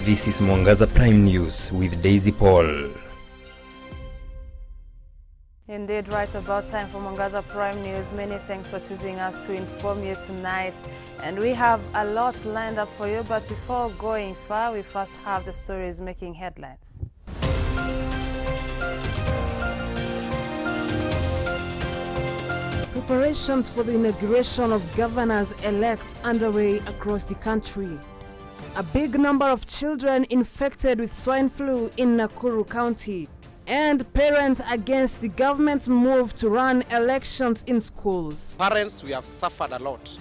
This is Mwangaza Prime News with Daisy Paul. Indeed, right about time for Mwangaza Prime News. Many thanks for choosing us to inform you tonight. And we have a lot lined up for you, but before going far, we first have the stories making headlines. Preparations for the inauguration of governors-elect underway across the country. A big number of children infected with swine flu in Nakuru County. And parents against the government's move to run elections in schools. Parents, we have suffered a lot.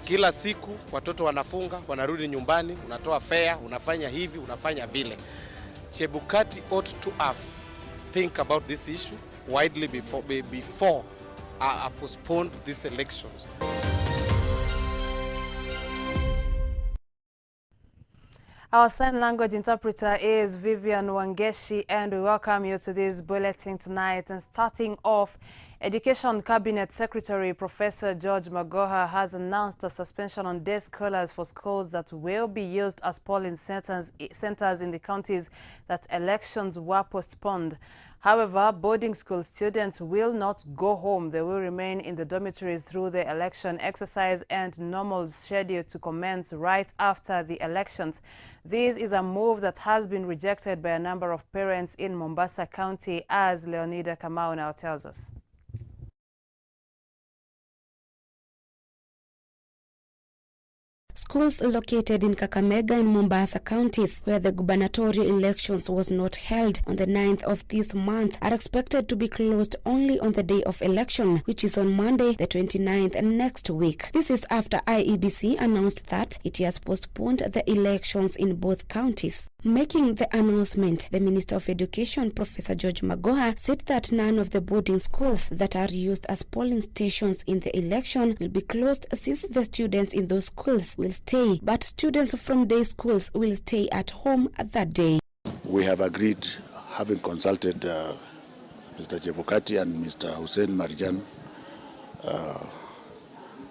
Kila siku watoto wanafunga, wanarudi nyumbani, unatoa fare, unafanya hivi, unafanya vile. Chebukati ought to have think about this issue widely before postponed these elections. Our sign language interpreter is Vivian Wangeshi, and we welcome you to this bulletin tonight. And starting off, Education Cabinet Secretary Professor George Magoha has announced a suspension on day scholars for schools that will be used as polling centers in the counties that elections were postponed. However, boarding school students will not go home. They will remain in the dormitories through the election exercise and normal schedule to commence right after the elections. This is a move that has been rejected by a number of parents in Mombasa County, as Leonida Kamau now tells us. Schools located in Kakamega and Mombasa counties, where the gubernatorial elections was not held on the 9th of this month, are expected to be closed only on the day of election, which is on Monday, the 29th next week. This is after IEBC announced that it has postponed the elections in both counties. Making the announcement, the Minister of Education, Professor George Magoha, said that none of the boarding schools that are used as polling stations in the election will be closed, since the students in those schools will stay, but students from day schools will stay at home that day. We have agreed, having consulted Mr. Chebukati and Mr. Hussein Marjan,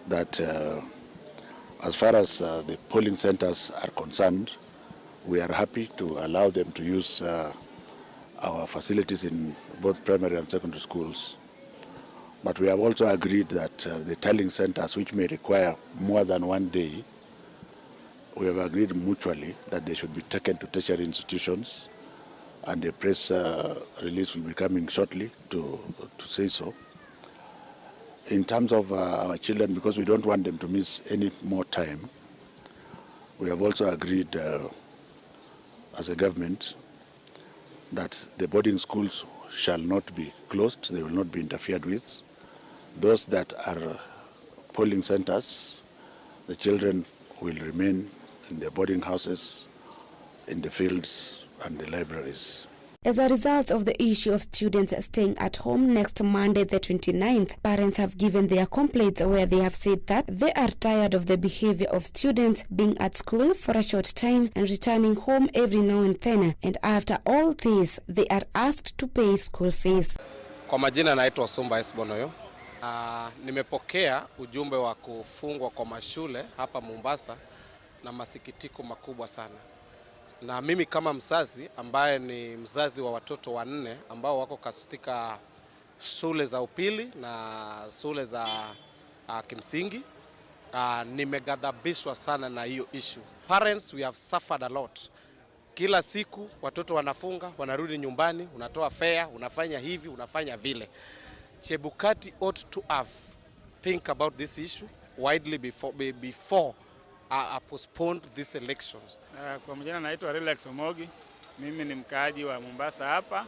that as far as the polling centers are concerned, we are happy to allow them to use our facilities in both primary and secondary schools. But we have also agreed that the tallying centers, which may require more than one day, we have agreed mutually that they should be taken to tertiary institutions, and a press release will be coming shortly to say so. In terms of our children, because we don't want them to miss any more time, we have also agreed as a government that the boarding schools shall not be closed, they will not be interfered with. Those that are polling centers, the children will remain in their boarding houses, in the fields and the libraries. As a result of the issue of students staying at home next Monday, the 29th, parents have given their complaints, where they have said that they are tired of the behavior of students being at school for a short time and returning home every now and then. And after all this, they are asked to pay school fees. Kwa majina naitwa Sumba Esbonoyo. Nimepokea ujumbe wa kufungwa kwa mashule hapa Mombasa na masikitiko makubwa sana. Na mimi kama mzazi ambaye ni mzazi wa watoto 4 ambao wako katika shule za upili na shule za kimsingi, nimeghadhabishwa sana na hiyo issue. Parents, we have suffered a lot. Kila siku watoto wanafunga, wanarudi nyumbani, unatoa fare, unafanya hivi, unafanya vile. Chebukati ought to have think about this issue widely before postponed these elections. Kwa majina naitwa Relax Omogi. Mimi ni mkaaji wa Mombasa hapa.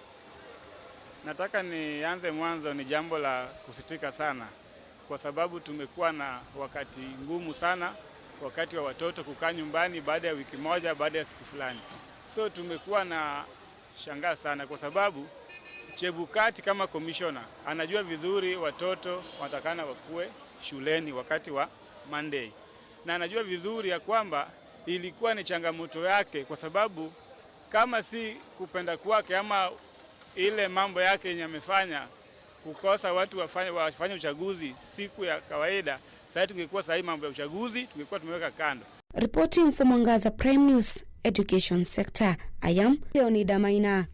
Nataka nianze mwanzo, ni jambo la kusitika sana, kwa sababu tumekuwa na wakati ngumu sana, wakati wa watoto kukaa nyumbani baada ya wiki moja, baada ya siku fulani. So tumekuwa na shangaa sana, kwa sababu Chebukati kama commissioner anajua vizuri watoto watakana wakue shuleni wakati wa Monday. Na anajua vizuri ya kwamba ilikuwa ni changamoto yake, kwa sababu kama si kupenda kwake ama ile mambo yake yenye amefanya kukosa watu wafanye uchaguzi siku ya kawaida, sasa tungekuwa sahi mambo ya uchaguzi tungekuwa tumeweka kando. Reporting for Mwangaza Prime News, education sector. I am Leonida Maina.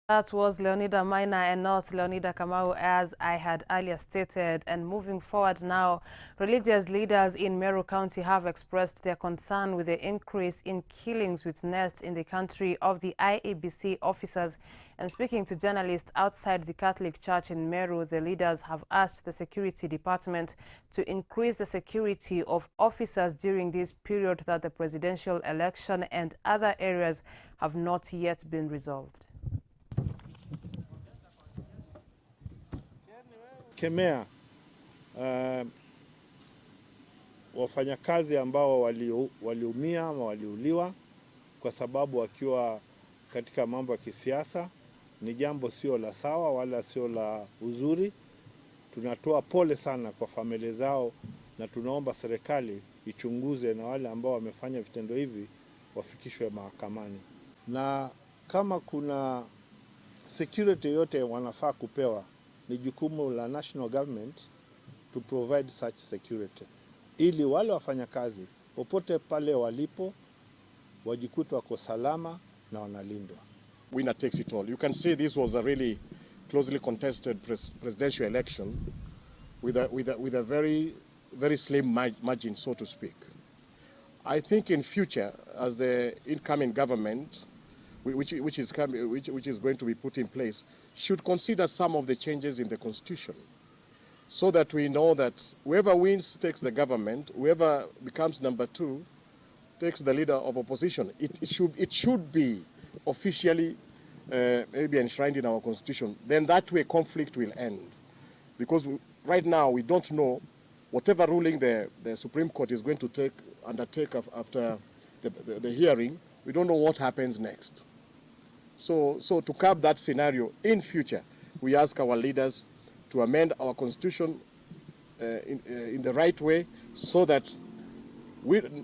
That was Leonida Maina and not Leonida Kamau, as I had earlier stated. And moving forward now, religious leaders in Meru County have expressed their concern with the increase in killings witnessed in the country of the IEBC officers. And speaking to journalists outside the Catholic Church in Meru, the leaders have asked the security department to increase the security of officers during this period that the presidential election and other areas have not yet been resolved. Kemea wafanyakazi ambao waliumia ama waliuliwa kwa sababu wakiwa katika mambo ya kisiasa. Ni jambo sio la sawa wala sio la uzuri. Tunatoa pole sana kwa familia zao na tunaomba serikali ichunguze na wale ambao wamefanya vitendo hivi wafikishwe mahakamani. Na kama kuna security yote wanafaa kupewa, ni jukumu la national government to provide such security, ili wale wafanyakazi popote pale walipo wajikuta wako salama na wanalindwa. Winner takes it all. You can see this was a really closely contested presidential election with a very slim margin, so to speak. I think in future, as the incoming government, which is going to be put in place, should consider some of the changes in the constitution, so that we know that whoever wins takes the government, whoever becomes number 2 takes the leader of opposition. It should be officially maybe enshrined in our constitution. Then that way conflict will end, because right now we don't know whatever ruling the Supreme Court is going to undertake after the hearing. We don't know what happens next. So to curb that scenario in future, we ask our leaders to amend our constitution in the right way, so that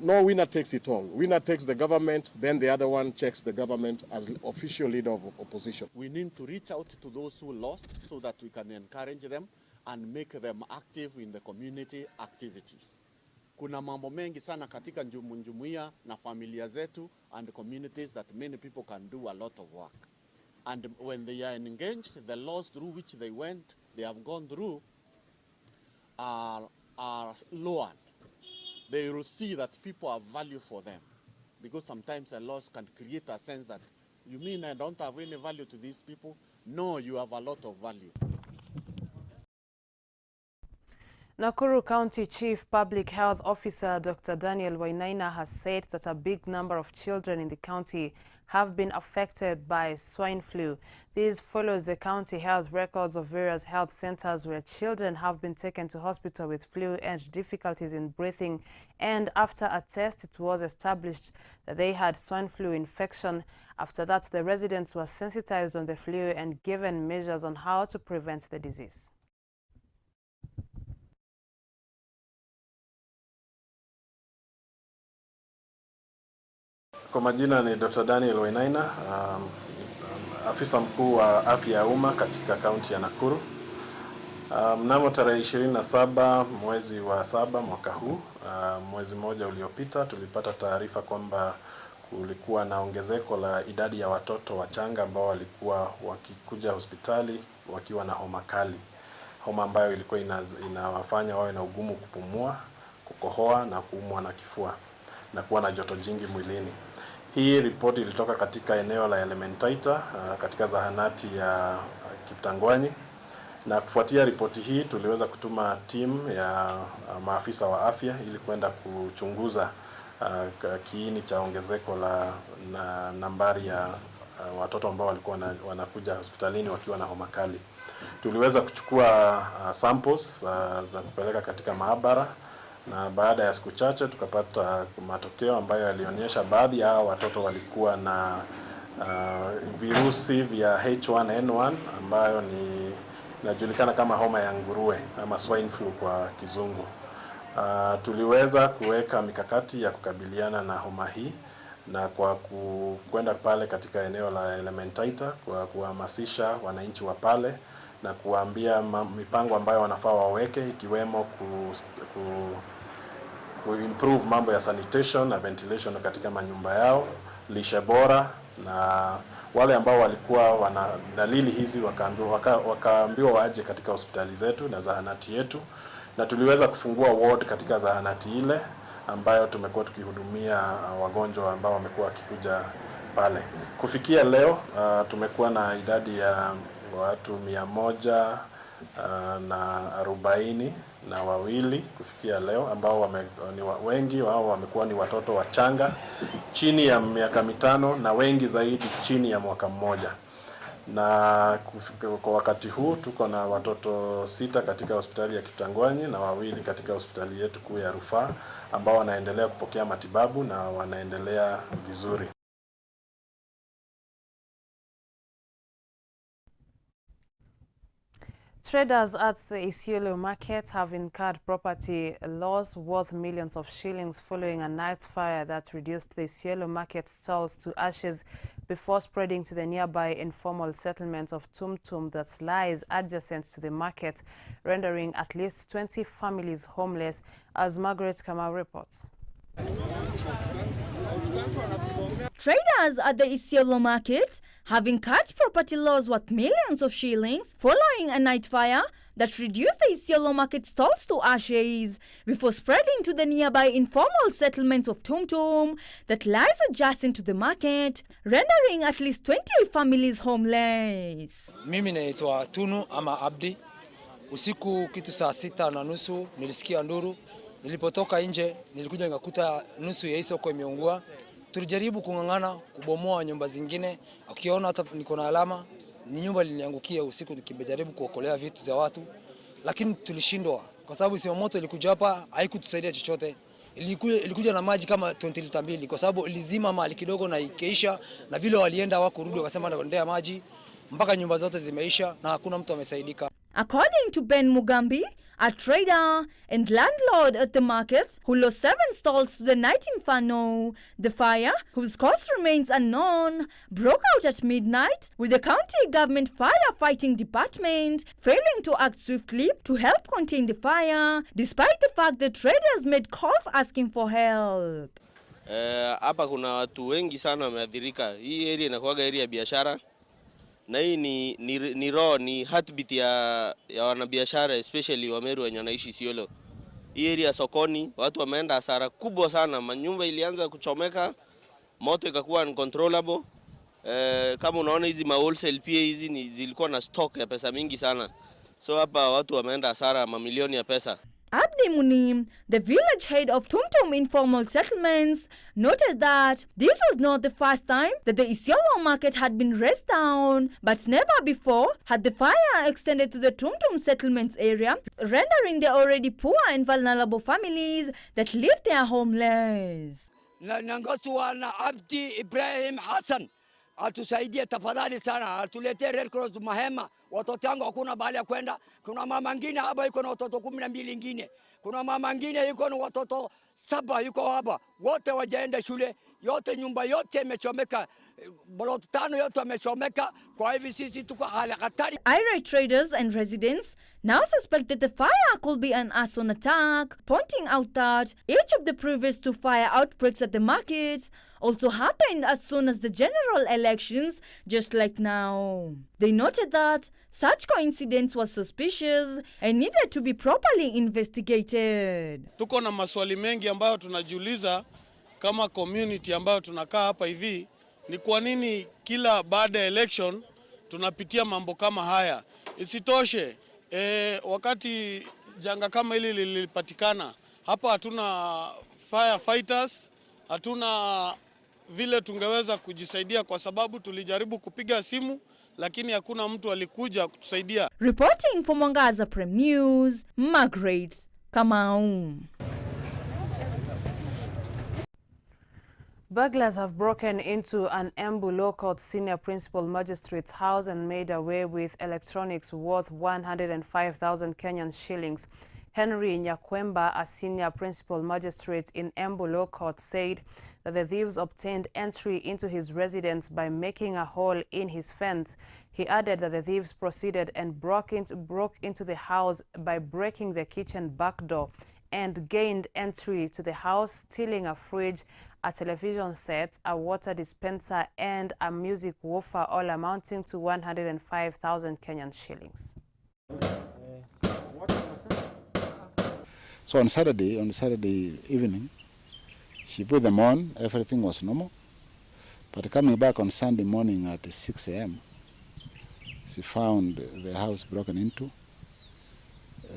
no winner takes it all. Winner takes the government, then the other one checks the government as official leader of opposition. We need to reach out to those who lost so that we can encourage them and make them active in the community activities. Kuna mambo mengi sana katika jumuiya na familia zetu and communities that many people can do a lot of work. And when they are engaged, the laws through which they have gone through are lowered. They will see that people have value for them. Because sometimes the laws can create a sense that, you mean I don't have any value to these people? No, you have a lot of value. Nakuru County Chief Public Health Officer Dr. Daniel Wainaina has said that a big number of children in the county have been affected by swine flu. This follows the county health records of various health centers where children have been taken to hospital with flu and difficulties in breathing, and after a test it was established that they had swine flu infection. After that, the residents were sensitized on the flu and given measures on how to prevent the disease. Kwa majina ni Dr. Daniel Wainaina, afisa mkuu wa afya ya umma katika kaunti ya Nakuru. Mnamo tarehe 27 mwezi wa 7 mwaka huu, mwezi mmoja uliopita, tulipata taarifa kwamba kulikuwa na ongezeko la idadi ya watoto wachanga ambao walikuwa wakikuja hospitali wakiwa na homa kali. Homa ambayo ilikuwa inawafanya wawe na ugumu kupumua, kukohoa na kuumwa na kifua na kuwa na joto jingi mwilini. Hii ripoti ilitoka katika eneo la Elementaita katika zahanati ya Kiptangwanyi, na kufuatia ripoti hii tuliweza kutuma timu ya maafisa wa afya ili kwenda kuchunguza kiini cha ongezeko la nambari ya watoto ambao walikuwa wanakuja hospitalini wakiwa na homa kali. Tuliweza kuchukua samples za kupeleka katika maabara, na baada ya siku chache tukapata matokeo ambayo yalionyesha baadhi ya watoto walikuwa na virusi vya H1N1 ambayo inajulikana kama homa ya nguruwe ama swine flu kwa kizungu. Tuliweza kuweka mikakati ya kukabiliana na homa hii, na kwa kwenda pale katika eneo la Elementaita kwa kuhamasisha wananchi wa pale na kuambia mipango ambayo wanafaa waweke, ikiwemo improve mambo ya sanitation na ventilation katika manyumba yao, lishe bora, na wale ambao walikuwa wana dalili hizi wakaambiwa waje katika hospitali zetu na zahanati yetu, na tuliweza kufungua ward katika zahanati ile ambayo tumekuwa tukihudumia wagonjwa ambao wamekuwa wakikuja pale. Kufikia leo tumekuwa na idadi ya watu 142 kufikia leo ambao wengi wao wamekuwa ni watoto wachanga chini ya miaka 5 na wengi zaidi chini ya mwaka mmoja. Na kwa wakati huu tuko na watoto 6 katika hospitali ya Kitangwanyi na 2 katika hospitali yetu kuu ya Rufaa ambao wanaendelea kupokea matibabu na wanaendelea vizuri. Traders at the Isiolo market have incurred property loss worth millions of shillings following a night fire that reduced the Isiolo market stalls to ashes before spreading to the nearby informal settlement of Tumtum that lies adjacent to the market, rendering at least 20 families homeless, as Margaret Kamau reports. Traders at the Isiolo market have incurred property loss worth millions of shillings following a night fire that reduced the Isiolo market stalls to ashes before spreading to the nearby informal settlements of Tumtum that lies adjacent to the market, rendering at least 20 families homeless. Mimi naitwa Tunu ama Abdi. Usiku kitu saa 6:30 nilisikia nduru. Nilipotoka nje nilikuja nikakuta nusu ya soko imeungua. Tulijaribu kung'ang'ana kubomoa nyumba zingine, ukiona hata niko na alama, ni nyumba iliniangukia usiku nikijaribu kuokolea vitu za watu, lakini tulishindwa kwa sababu sima moto ilikuja hapa haikutusaidia chochote. Ilikuja na maji kama 20 lita 2 kwa sababu ilizima mali kidogo na ikeisha, na vile walienda hawakurudi wakasema ndea maji mpaka nyumba zote zimeisha na hakuna mtu amesaidika. According to Ben Mugambi, a trader and landlord at the market who lost 7 stalls to the night inferno, the fire, whose cause remains unknown, broke out at midnight, with the county government firefighting department failing to act swiftly to help contain the fire, despite the fact that traders made calls asking for help. Hapa kuna watu wengi sana wameathirika. Hii area inakuwa area ya biashara. Na hii ni heartbeat ya wanabiashara, especially Wameru wenye wanaishi Isiolo. Hii area sokoni watu wameenda hasara kubwa sana. Manyumba ilianza kuchomeka, moto ikakuwa uncontrollable. Kama unaona hizi wholesale pia hizi zilikuwa na stock ya pesa mingi sana. So hapa watu wameenda hasara mamilioni ya pesa. Abdi Munim, the village head of Tumtum informal settlements, noted that this was not the first time that the Isiolo market had been razed down, but never before had the fire extended to the Tumtum settlements area, rendering the already poor and vulnerable families that live there homeless. Nangaswa na Abdi Ibrahim Hassan atusaidie tafadhali sana, atulete Red Cross mahema. Watoto wangu hakuna bahali ya kwenda. Kuna mama mwingine hapa yuko na watoto 12 wengine. Kuna mama mwingine yuko na watoto 7 yuko hapa. Wote wajaenda shule, yote nyumba yote imechomeka. Bolot 5 yote imechomeka. Kwa hivi sisi tuko hali hatari. Irate traders and residents now suspect that the fire could be an arson attack, pointing out that each of the previous 2 fire outbreaks at the markets also happened as soon as the general elections, just like now. They noted that such coincidence was suspicious and needed to be properly investigated. Tuko na maswali mengi ambayo tunajiuliza kama community ambayo tunakaa hapa hivi, ni kwa nini kila baada ya election tunapitia mambo kama haya. Isitoshe, wakati janga kama hili lilipatikana, hapa hatuna firefighters, hatuna vile tungeweza kujisaidia kwa sababu tulijaribu kupiga simu lakini hakuna mtu alikuja kutusaidia. Reporting for Mwangaza Prime News, Margaret Kamau. Burglars have broken into an Embu Law Court senior principal magistrate's house and made away with electronics worth 105,000 Kenyan shillings. Henry Nyakwemba, a senior principal magistrate in Embu Law Court, said that the thieves obtained entry into his residence by making a hole in his fence. He added that the thieves proceeded and broke into the house by breaking the kitchen back door and gained entry to the house, stealing a fridge, a television set, a water dispenser, and a music woofer, all amounting to 105,000 Kenyan shillings. So on Saturday evening, she put them on, everything was normal. But coming back on Sunday morning at 6 a.m., she found the house broken into.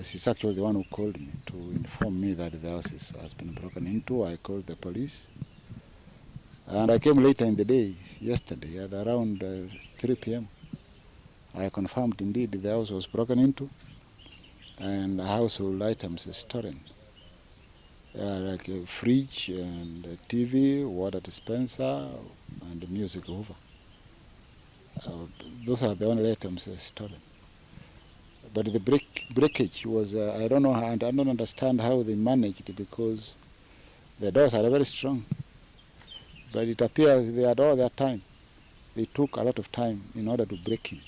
She's actually the one who called me to inform me that the house has been broken into. I called the police. And I came later in the day, yesterday, at around 3 p.m. I confirmed indeed the house was broken into and household items stolen. Like a fridge and a TV, water dispenser, and a music hoover. Those are the only items stolen. But the breakage was, I don't know, I don't understand how they managed it because the doors are very strong. But it appears they had all their time. They took a lot of time in order to break in.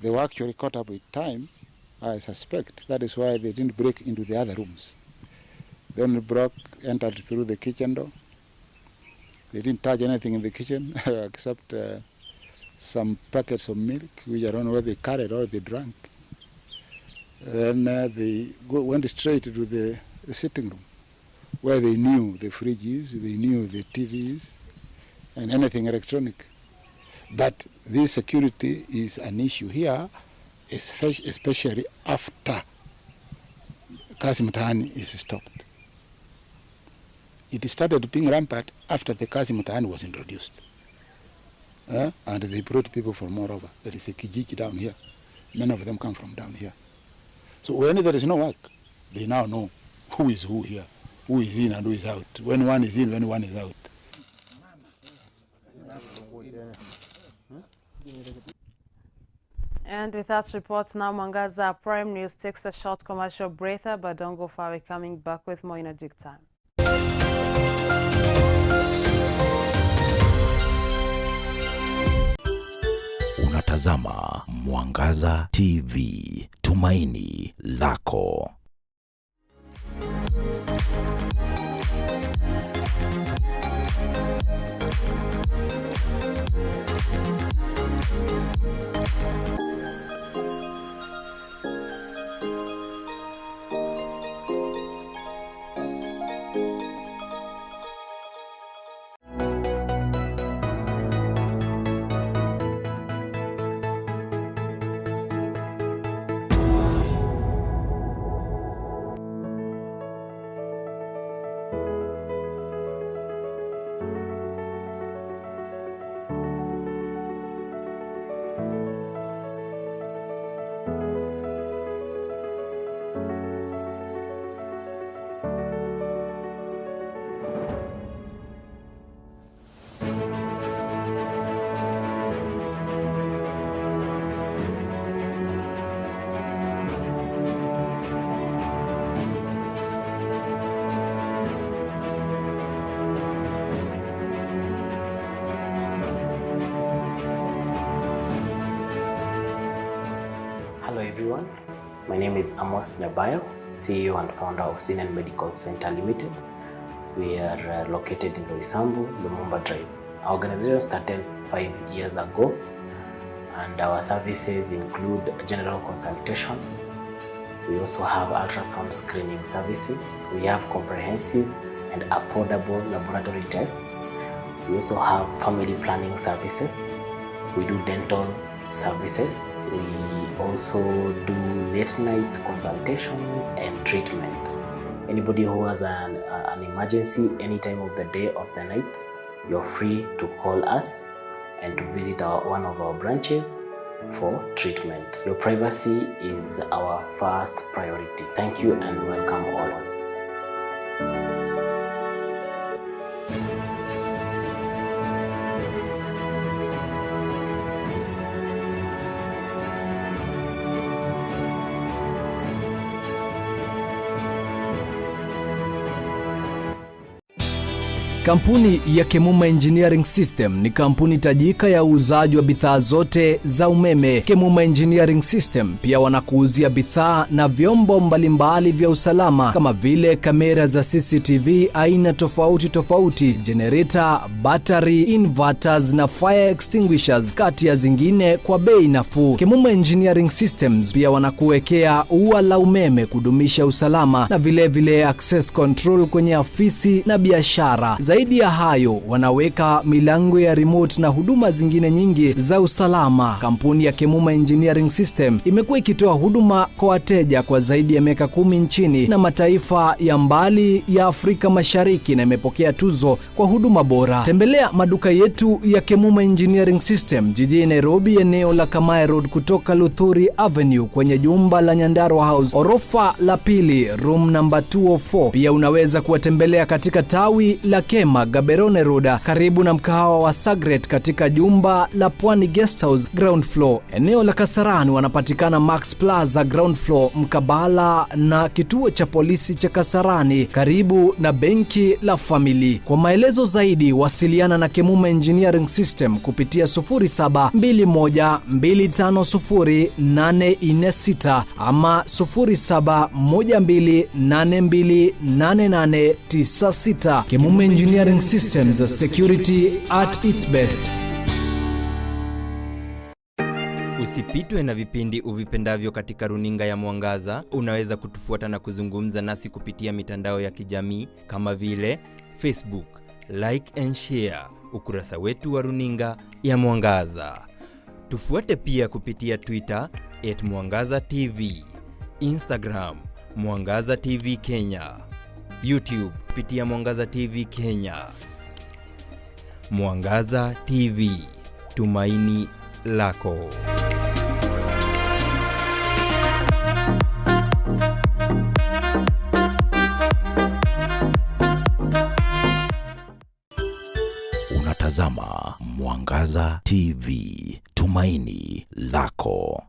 They were actually caught up with time, I suspect. That is why they didn't break into the other rooms. Then entered through the kitchen door. They didn't touch anything in the kitchen except some packets of milk, which I don't know whether they carried or they drank. Then they went straight to the sitting room, where they knew the fridge is, they knew the TV is, and anything electronic. But this security is an issue here, especially after Kazi Mtaani is stopped. It started being rampant after the Kazi Mtaani was introduced. And they brought people from all over. There is a kijiji down here. Many of them come from down here. So when there is no work, they now know who is who here, who is in and who is out, when one is in, when one is out. And with that report now, Mwangaza Prime News takes a short commercial breather, but don't go far. We're coming back with more in a jig time. Unatazama Mwangaza TV, tumaini lako. Hello everyone, my name is Amos Nabayo, CEO and founder of Sinan Medical Center Limited. We are located in Loisambu, Lumumba Drive. Our organization started 5 years ago and our services include general consultation. We also have ultrasound screening services. We have comprehensive and affordable laboratory tests. We also have family planning services. We do dental services. We also do late night consultations and treatments. Anybody who has an emergency any time of the day or the night, you're free to call us and to visit one of our branches for treatment. Your privacy is our first priority. Thank you and welcome all. Kampuni ya Kemuma Engineering System ni kampuni tajika ya uuzaji wa bidhaa zote za umeme. Kemuma Engineering System pia wanakuuzia bidhaa na vyombo mbalimbali vya usalama kama vile kamera za CCTV aina tofauti tofauti, generator, battery, inverters na fire extinguishers kati ya zingine kwa bei nafuu. Kemuma Engineering Systems pia wanakuwekea ua la umeme kudumisha usalama na vile access control kwenye afisi na biashara. Zaidi ya hayo, wanaweka milango ya remote na huduma zingine nyingi za usalama. Kampuni ya Kemuma Engineering System imekuwa ikitoa huduma kwa wateja kwa zaidi ya miaka 10 nchini na mataifa ya mbali ya Afrika Mashariki na imepokea tuzo kwa huduma bora. Tembelea maduka yetu ya Kemuma Engineering System jijini Nairobi, eneo la Kamae Road kutoka Luthuri Avenue kwenye jumba la Nyandarua House, orofa la pili, room number 204. Pia unaweza kuwatembelea katika tawi la Kema Gaberone Road karibu na mkahawa wa Sagret katika jumba la Pwani Guest House ground floor. Eneo la Kasarani wanapatikana Max Plaza ground floor mkabala na kituo cha polisi cha Kasarani karibu na benki la Family. Kwa maelezo zaidi wasiliana na Kemuma Engineering System kupitia 0721250846 ama 0712828896. Kemuma Engineering Systems, security at its best. Usipitwe na vipindi uvipendavyo katika runinga ya Mwangaza. Unaweza kutufuata na kuzungumza nasi kupitia mitandao ya kijamii kama vile Facebook, like and share ukurasa wetu wa runinga ya Mwangaza. Tufuate pia kupitia Twitter @MwangazaTV, Instagram Mwangaza TV Kenya, YouTube kupitia Mwangaza TV Kenya. Mwangaza TV, tumaini lako. Unatazama Mwangaza TV, tumaini lako.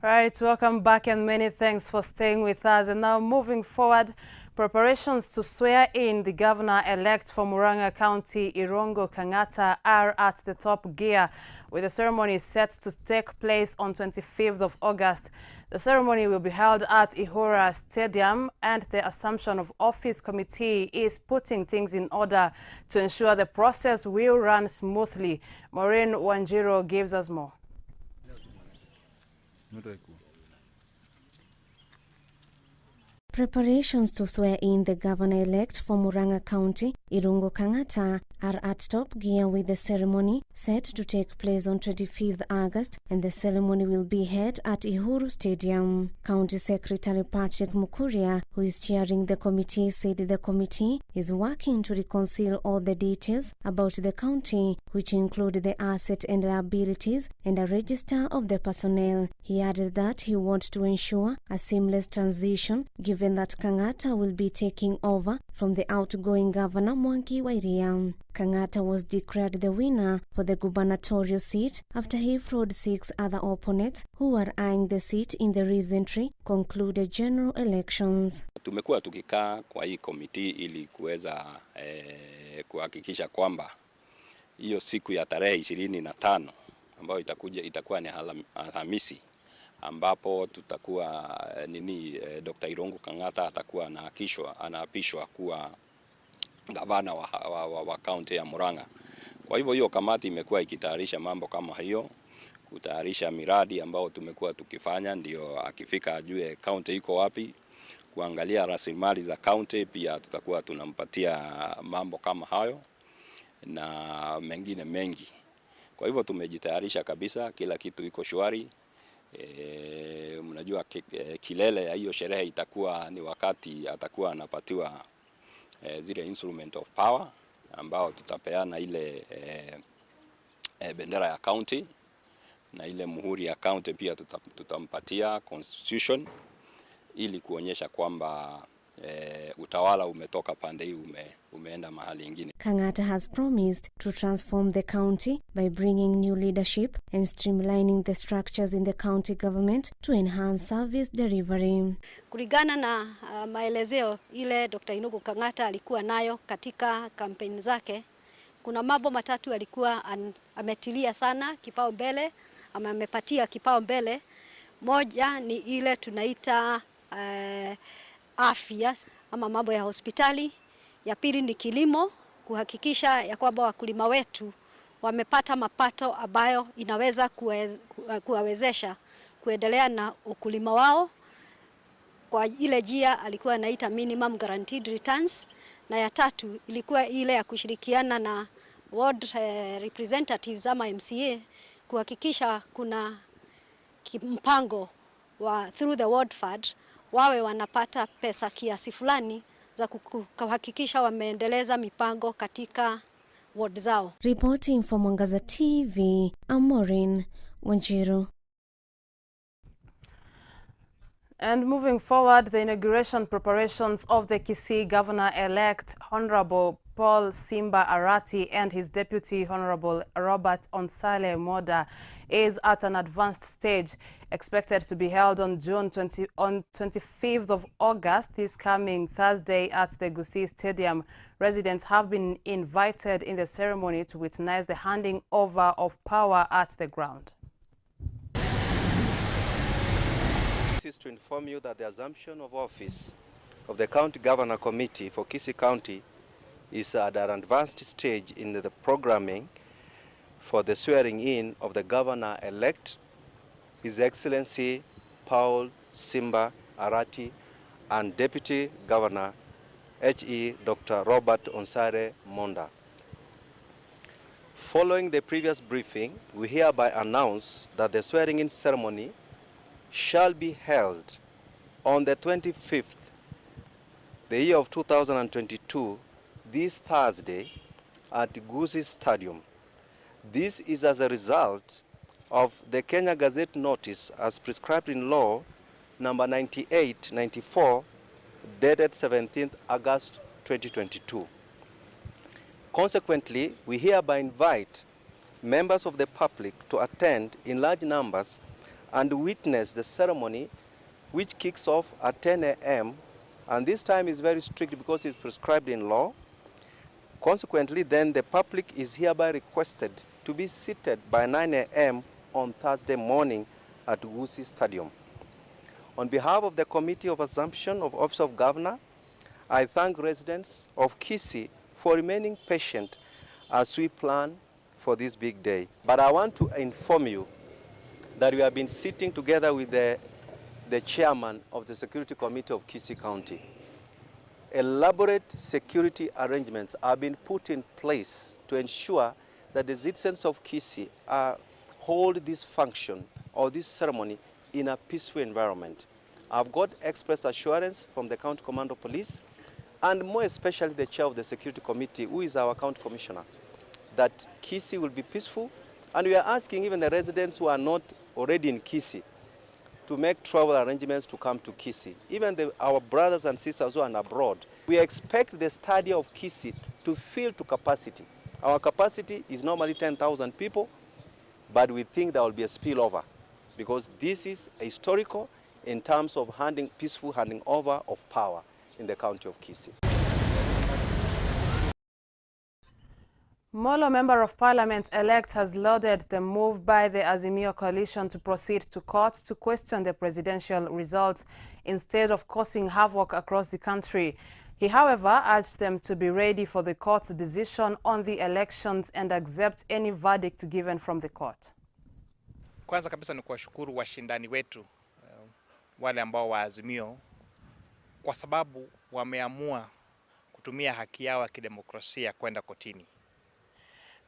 Right, welcome back and many thanks for staying with us. And now moving forward, preparations to swear in the governor-elect for Murang'a County, Irungu Kang'ata, are at the top gear, with the ceremony set to take place on 25th of August. The ceremony will be held at Ihura Stadium, and the Assumption of Office Committee is putting things in order to ensure the process will run smoothly. Maureen Wanjiro gives us more. Preparations to swear in the governor-elect for Murang'a County, Irungu Kang'ata, are at top gear, with the ceremony set to take place on 25th August, and the ceremony will be held at Ihuru Stadium. County Secretary Patrick Mukuria, who is chairing the committee, said the committee is working to reconcile all the details about the county, which include the asset and liabilities and a register of the personnel. He added that he wants to ensure a seamless transition, given that Kang'ata will be taking over from the outgoing governor Mwangi wa Iria. Kang'ata was declared the winner for the gubernatorial seat after he floored 6 other opponents who were eyeing the seat in the recently concluded general elections. Tumekuwa tukikaa kwa hii komiti ili kuweza kuhakikisha kwamba hiyo siku ya tarehe 25 ambayo itakuwa ni Alhamisi, ambapo tutakuwa Dr. Irungu Kang'ata atakuwa anaapishwa kuwa gavana wa kaunti ya Murang'a. Kwa hivyo hiyo kamati imekuwa ikitayarisha mambo kama hiyo, kutayarisha miradi ambao tumekuwa tukifanya, ndio akifika ajue kaunti iko wapi, kuangalia rasilimali za kaunti. Pia tutakuwa tunampatia mambo kama hayo na mengine mengi. Kwa hivyo tumejitayarisha kabisa, kila kitu iko shwari. Mnajua kilele ya hiyo sherehe itakuwa ni wakati atakuwa anapatiwa zile instrument of power, ambao tutapeana ile bendera ya county na ile muhuri ya county. Pia tutampatia constitution ili kuonyesha kwamba utawala umetoka pande hii umeenda mahali ingine. Kang'ata has promised to transform the county by bringing new leadership and streamlining the structures in the county government to enhance service delivery. Kulingana na maelezeo ile Dr. Inugu Kang'ata alikuwa nayo katika kampeni zake, kuna mambo matatu alikuwa ametilia sana kipao mbele, ama amepatia kipao mbele. Moja ni ile tunaita afya ama mambo ya hospitali. Ya pili ni kilimo, kuhakikisha ya kwamba wakulima wetu wamepata mapato ambayo inaweza kuwawezesha kuendelea na ukulima wao. Kwa ile njia alikuwa anaita minimum guaranteed returns, na ya tatu ilikuwa ile ya kushirikiana na ward representatives ama MCA kuhakikisha kuna mpango wa through the ward fund wawe wanapata pesa kiasi fulani za kuhakikisha wameendeleza mipango katika ward zao. Reporting for Mwangaza TV, Maureen Wanjiru. And moving forward, the inauguration preparations of the Kisii Governor-elect Honorable Paul Simba Arati and his deputy Honorable Robert Onsale Moda is at an advanced stage, expected to be held on 25th of August, this coming Thursday at the Gusii Stadium. Residents have been invited in the ceremony to witness the handing over of power at the ground. Is to inform you that the assumption of office of the County Governor Committee for Kisii County is at an advanced stage in the programming for the swearing in of the Governor-elect, His Excellency Paul Simba Arati, and Deputy Governor H.E. Dr. Robert Onsare Monda. Following the previous briefing, we hereby announce that the swearing-in ceremony shall be held on the 25th, the year of 2022, this Thursday at Gusii Stadium. This is as a result of the Kenya Gazette notice as prescribed in law number 98/94 dated 17th August 2022. Consequently, we hereby invite members of the public to attend in large numbers and witness the ceremony, which kicks off at 10 a.m. and this time is very strict because it's prescribed in law. Consequently, then the public is hereby requested to be seated by 9 a.m. on Thursday morning at Gusii Stadium. On behalf of the Committee of Assumption of Office of Governor, I thank residents of Kisii for remaining patient as we plan for this big day. But I want to inform you that we have been sitting together with the chairman of the Security Committee of Kisii County. Elaborate security arrangements have been put in place to ensure that the citizens of Kisii hold this function or this ceremony in a peaceful environment. I've got express assurance from the County Command of Police and more especially the chair of the Security Committee, who is our County Commissioner, that Kisii will be peaceful. And we are asking even the residents who are not already in Kisii to make travel arrangements to come to Kisii. Even our brothers and sisters who are abroad, we expect the stadium of Kisii to fill to capacity. Our capacity is normally 10,000 people, but we think there will be a spillover because this is historical in terms of peaceful handing over of power in the county of Kisii. Molo Member of Parliament-elect has lauded the move by the Azimio coalition to proceed to court to question the presidential results instead of causing havoc across the country. He, however, urged them to be ready for the court's decision on the elections and accept any verdict given from the court. Kwanza kabisa ni kuwashukuru washindani wetu wale ambao wa Azimio kwa sababu wameamua kutumia haki yao ya kidemokrasia kwenda kotini.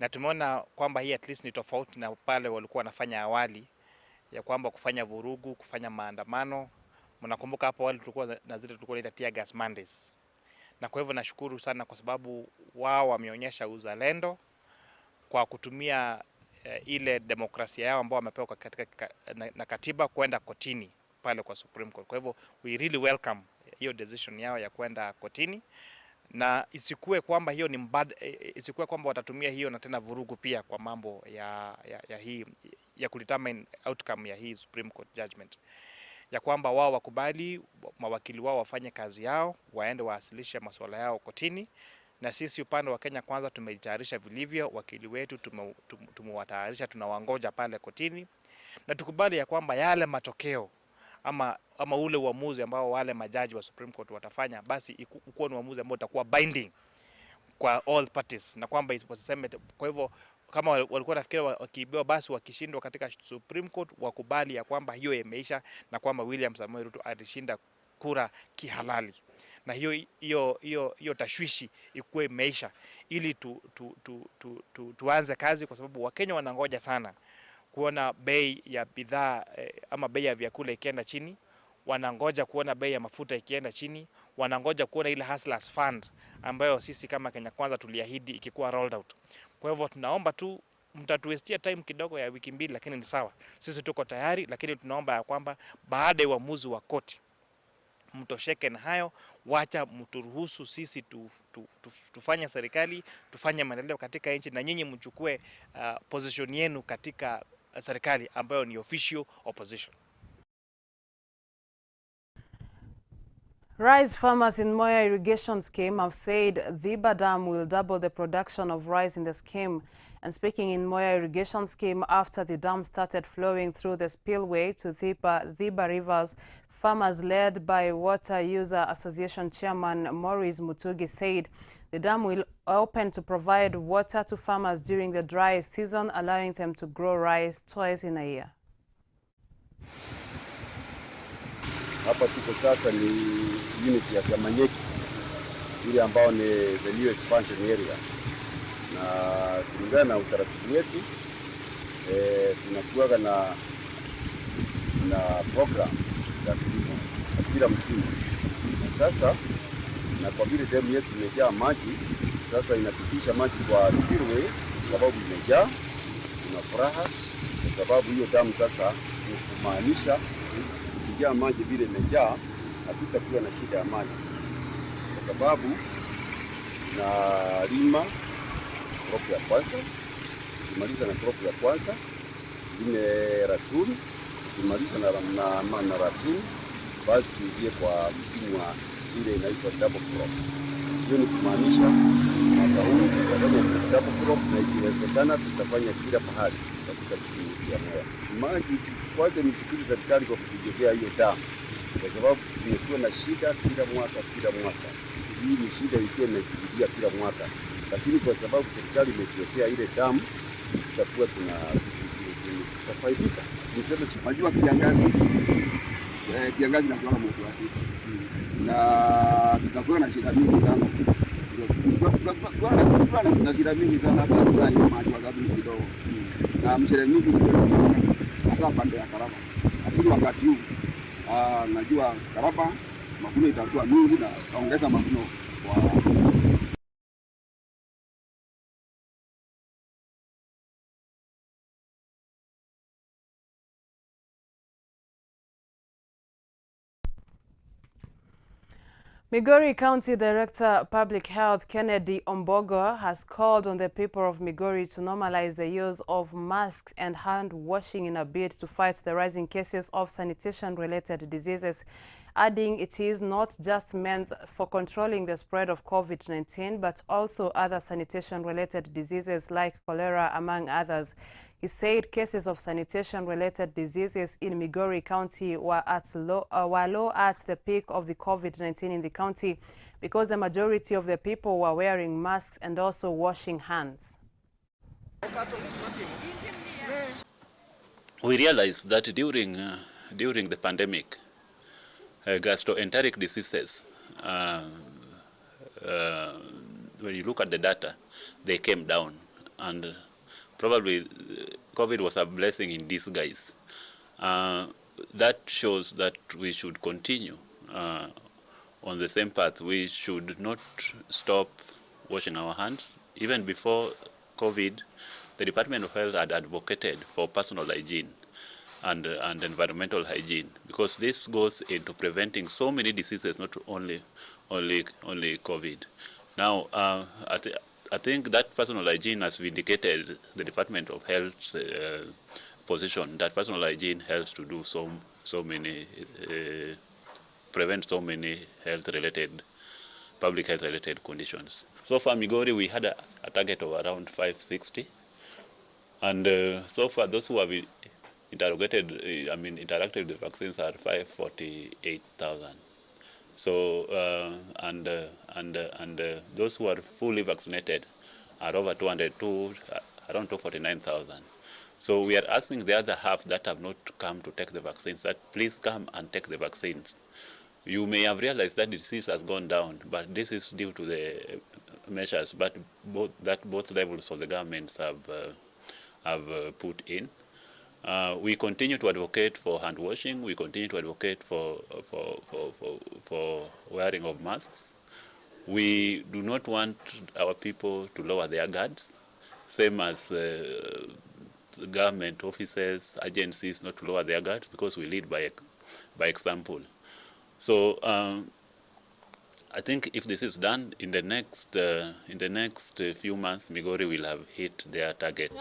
Na tumeona kwamba hii at least ni tofauti na pale walikuwa wanafanya awali ya kwamba kufanya vurugu, kufanya maandamano. Mnakumbuka hapo wale tulikuwa na zile tulikuwa inaita tear gas Mondays. Na kwa hivyo nashukuru sana kwa sababu wao wameonyesha uzalendo kwa kutumia ile demokrasia yao ambao wamepewa katika na katiba kwenda kotini pale kwa Supreme Court. Kwa hivyo we really welcome hiyo decision yao ya kwenda kotini, na isikuwe kwamba hiyo ni isikuwe kwamba watatumia hiyo na tena vurugu pia kwa mambo ya hii ya kudetermine outcome ya hii Supreme Court judgment, ya kwamba wao wakubali mawakili wao wafanye kazi yao, waende waasilishe masuala yao kotini, na sisi upande wa Kenya Kwanza tumejitayarisha vilivyo, wakili wetu tumewatayarisha, tunawangoja pale kotini, na tukubali ya kwamba yale matokeo ama ule uamuzi ambao wale majaji wa Supreme Court watafanya, basi ukuwa ni uamuzi ambao utakuwa binding kwa all parties, na kwamba isiposeme. Kwa hivyo kama walikuwa nafikiri wakiibiwa, basi wakishindwa katika Supreme Court wakubali ya kwamba hiyo imeisha, na kwamba William Samoei Ruto alishinda kura kihalali, na hiyo tashwishi ikuwe imeisha, ili tuanze kazi, kwa sababu Wakenya wanangoja sana kuona bei ya bidhaa ama bei ya vyakula ikienda chini, wanangoja kuona bei ya mafuta ikienda chini, wanangoja kuona ile Hustlers Fund ambayo sisi kama Kenya Kwanza tuliahidi ikikuwa rolled out. Kwa hivyo tunaomba tu mtatuestia time kidogo ya wiki mbili, lakini ni sawa, sisi tuko tayari, lakini tunaomba ya kwamba baada ya uamuzi wa koti mtosheke na hayo, wacha mturuhusu sisi tufanye serikali, tufanye maendeleo katika nchi, na nyinyi mchukue position yenu katika serikali ambayo ni official opposition. Rice farmers in Moya irrigation scheme have said Dhiba Dam will double the production of rice in the scheme. And speaking in Moya irrigation scheme after the dam started flowing through the spillway to Dhiba rivers, farmers led by Water User Association Chairman Maurice Mutugi said the dam will open to provide water to farmers during the dry season, allowing them to grow rice twice in a year. Hapa tuko sasa ni unit ya Kamanyeki, ile ambao ni the new expansion area, na kulingana na utaratibu wetu tunakuwa na program ya kilimo kila msimu. Sasa na kwa vile dam yetu imejaa maji, sasa inapitisha maji kwa spillway, sababu imejaa. Tuna furaha kwa sababu hiyo dam sasa ni kumaanisha ikijaa maji vile imejaa, hatutakuwa na shida ya maji, kwa sababu na lima crop ya kwanza, kimaliza na crop ya kwanza ime ratuni, kimaliza na ratuni, basi tuingie kwa msimu wa ile inaitwa double crop. Hiyo ni kumaanisha mwaka huu tutafanya double crop, na ikiwezekana tutafanya kila mahali katika siku ya Moya. Maji kwanza ni kushukuru serikali kwa kutujengea hiyo damu, kwa sababu tumekuwa na shida kila mwaka. Hii ni shida ikiwa inajirudia kila mwaka, lakini kwa sababu serikali imetuwekea ile damu, tutakuwa tutafaidika. Niseme tunajua kiangazi na kuwa mwezi wa 9 na tutakuwa na shida mingi sana. Tuna shida mingi sana hata kwa hiyo maji wa sababu ni kidogo na mshele mingi kidogo, hasa pande ya Karaba. Lakini wakati huu najua Karaba mavuno itakuwa mingi na ongeza mavuno kwa Migori County Director Public Health Kennedy Ombogo has called on the people of Migori to normalize the use of masks and hand washing in a bid to fight the rising cases of sanitation-related diseases, adding it is not just meant for controlling the spread of COVID-19, but also other sanitation-related diseases like cholera, among others. He said cases of sanitation-related diseases in Migori County were low at the peak of the COVID-19 in the county because the majority of the people were wearing masks and also washing hands. We realized that during the pandemic, gastroenteric diseases, when you look at the data, they came down, and probably COVID was a blessing in disguise. That shows that we should continue on the same path. We should not stop washing our hands. Even before COVID, the Department of Health had advocated for personal hygiene. and environmental hygiene, because this goes into preventing so many diseases, not only COVID. Now, I think that personal hygiene has vindicated the Department of Health's position that personal hygiene helps to do so many prevent so many public health related conditions. So far, Migori, we had a target of around 560, and so far those who have interacted with the vaccines are 548,000. So and those who are fully vaccinated are over around 249,000. So we are asking the other half that have not come to take the vaccines that please come and take the vaccines. You may have realized that the disease has gone down, but this is due to the measures but both levels of the governments have put in. We continue to advocate for hand washing. We continue to advocate for wearing of masks. We do not want our people to lower their guards, same as government offices, agencies not to lower their guards, because we lead by example. So I think if this is done in the next few months, Migori will have hit their target.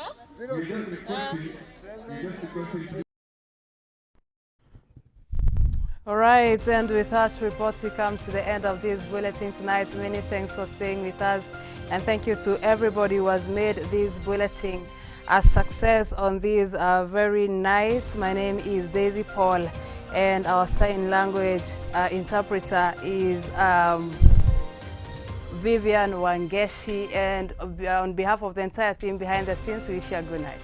All right, and with that report, we come to the end of this bulletin tonight. Many thanks for staying with us, and thank you to everybody who has made this bulletin a success on this very night. My name is Daisy Paul, and our sign language interpreter is Vivian Wangeshi. And on behalf of the entire team behind the scenes, we wish you a good night.